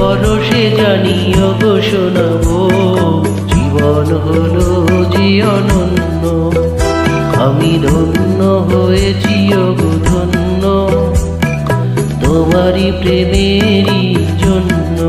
পরশে জানিও গো শোনাবো, জীবন হলো যে অনন্য। আমি ধন্য হয়েছি গো ধন্য, তোমারই প্রেমেরই জন্য।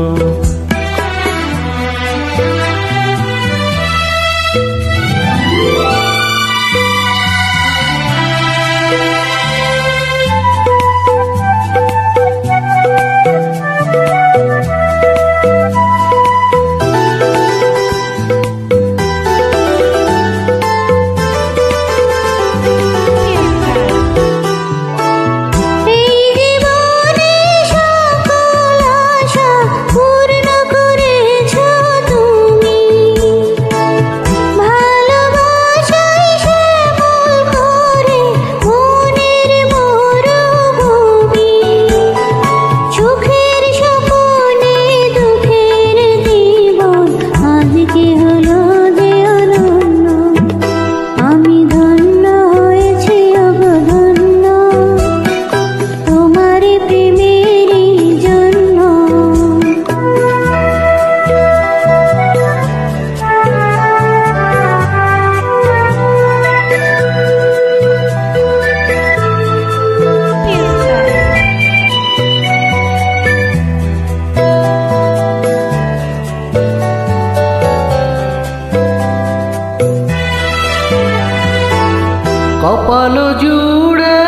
কপাল জুড়ে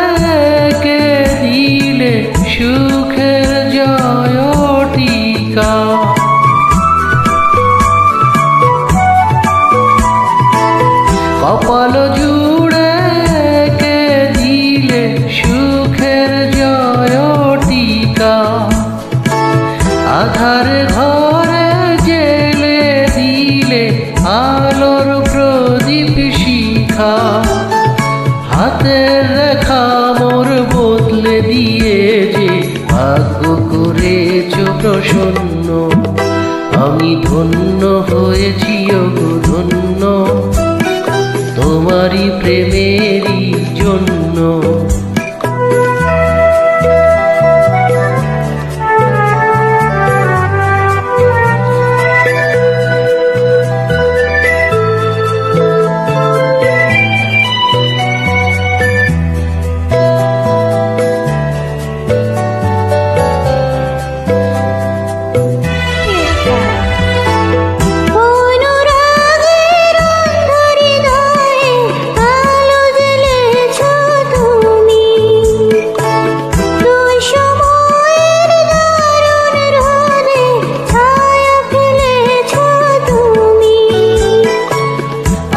কে দিলে সুখের জয় টিকা, কপাল জুড়ে কে দিলে সুখের জয় টিকা। আধার ঘরে জেলে দিলে আলোর প্রদীপ শিখা। হাতের রেখা মোর বদলে দিয়ে যে ভাগ্য করেছ প্রসন্ন। আমি ধন্য হয়েছি গো ধন্য, তোমারই প্রেমেরই জন্য।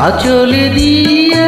আঁচল দিয়ে